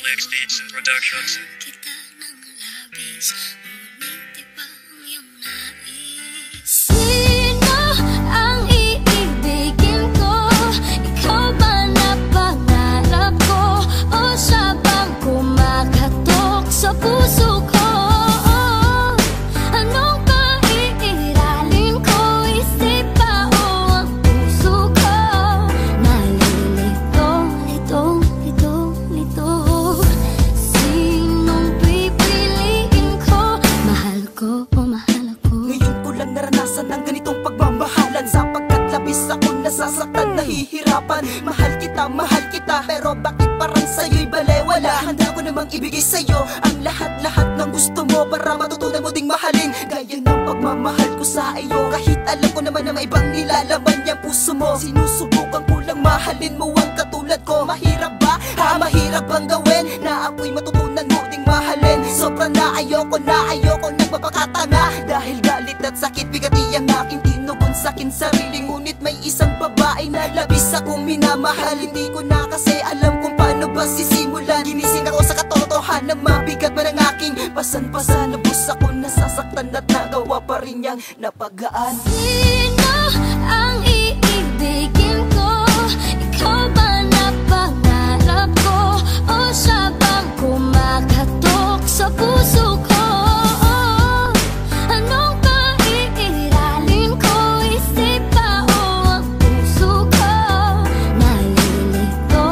Alex Beats Productions. Kita ng labis, ngunit iba ang iyong nais. Sino ang iibigin ko? Ikaw ba na pangarap ko? O siya bang kumakatok sa puso ko? Anong paiiralin ko? Isip pa o ang puso ko? Nalilito, lito. Sinong pipiliin ko? Mahal ko o mahal ako? Ngayon ko lang naranasan ang ganitong pagmamahalan, sapagkat labis ako nasasaktan, nahihirapan. Mahal kita, pero bakit parang sa'yo'y balewala? Handa ko namang ibigay sa'yo ang lahat-lahat ng gusto mo, para matutunan mo ding mahalin gaya ng pagmamahal ko sa iyo. Kahit alam ko naman na may ibang nilalaman yung puso mo, sinusubukan ko lang mahalin mo ang katulad ko. Mahirap ba? Mahirap bang gawin na ako'y matutunan mo ding mahalin? Sobrang na ayoko nagpapakatanga, dahil galit at sakit bigati ang aking tinugon sa'kin sarili. Ngunit may isang babae na labis akong minamahal. Hindi ko na kasi alam kung paano ba sisimulan. Ginising ako sa katotohanan, mabigat man ang aking pasan-pasan. Lubos ako nasasaktan at nagawa pa rin niyang napagaan. Sino ang iibigin ko? Ikaw ba na pangarap ko? O siya bang kumakatok sa puso ko? Anong paiiralin ko? Isip pa o ang puso ko? Nalilito.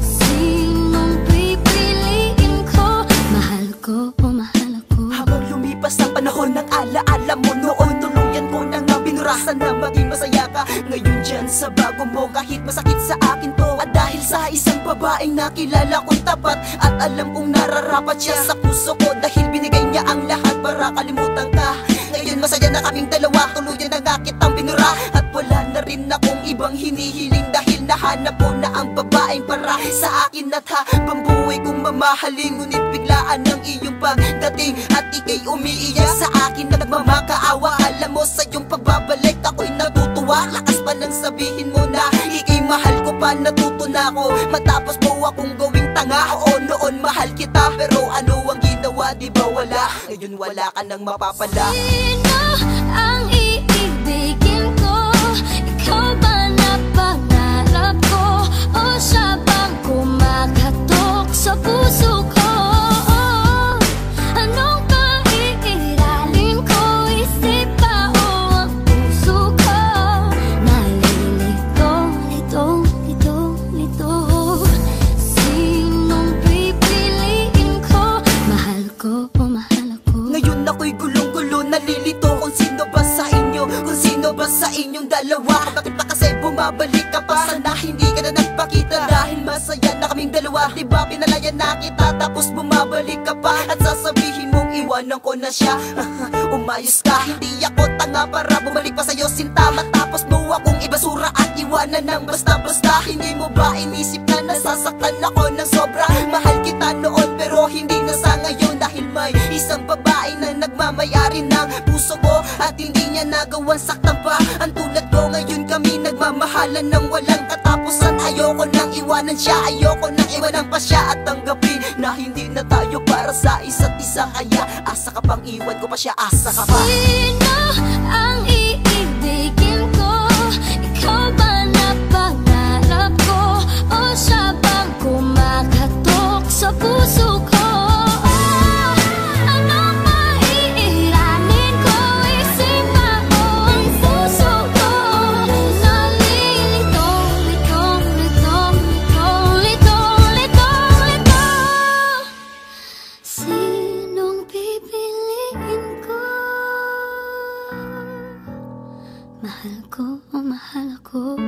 Sinong pipiliin ko? Mahal ko o mahal ako? Habang lumipas ang panahon ng alaala mo noon, tuluyan ko na nga binurasan na maging masaya ka ngayon dyan sa bago mo. Kahit masakit sa akin to, at dahil sa isang babaeng nakilala kong tapat, at alam kong nararapat siya sa puso ko, dahil binigay niya ang lahat para kalimutan ka. Ngayon masaya na kaming dalawa, tuluyan na nga kitang binura, at wala na rin akong ibang hinihiling, dahil nahanap ko na ang babaeng para sa akin. At habang buhay kong mamahalin, ngunit biglaan ang iyong pagdating, at ika'y umiiyak sa akin na nagmamakaawa. Alam mo sa iyong pagbabalik ako'y natutuwa, lakas pa nang sabihin mo na ika'y mahal ko pa. Natuto na ako matapos mo akong gawing tanga. Oo, noon mahal kita, pero ano ang ginawa? Di ba wala? Ngayon wala ka nang mapapala. Sino ang iibigin ko? Ikaw ba na pangarap ko? O siya bang kumakatok sa puso ko? Anong paiiralin ko? Isip pa o ang puso ko? Nalilito. Sinong pipiliin ko? Mahal ko o mahal ako? Ngayon ako'y gulong-gulo, nalilito kung sino ba sa inyo, kung sino ba sa inyong dalawa. Bakit pa kasi bumabalik ka pa? Sana hindi ka na nagpakita, dahil masaya na kaming dalawa. Diba pinalayan na kita, tapos bumabalik ka pa, at sasabihin mong iwanan ko na siya. Umayos ka, hindi ako tanga para bumalik pa sa'yo sinta. Matapos mo akong ibasura at iwanan ng basta-basta. Hindi mo ba inisip na nasasaktan ako ng sobra? Mahal kita noon pero hindi na sa ngayon, dahil may isang babae na nagmamayari ng puso ko, at hindi niya nagawang saktan pa ang tulad ko. Ngayon kami nagmamahalan ng walang katapusan. Ayoko nang iwanan siya, ayoko nang iwanan pa siya, at tanggapin na hindi na tayo para sa isa't isa. Kaya asa ka pang iwan ko pa siya, asa ka pa. Sino ang iibigin ko? Ikaw ba na pangarap ko? O siya bang kumakatok sa puso ko? Anong paiiralin ko? Isip pa o ang puso ko? Nalilito. Sinong pipiliin ko? Mahal ko o mahal ako?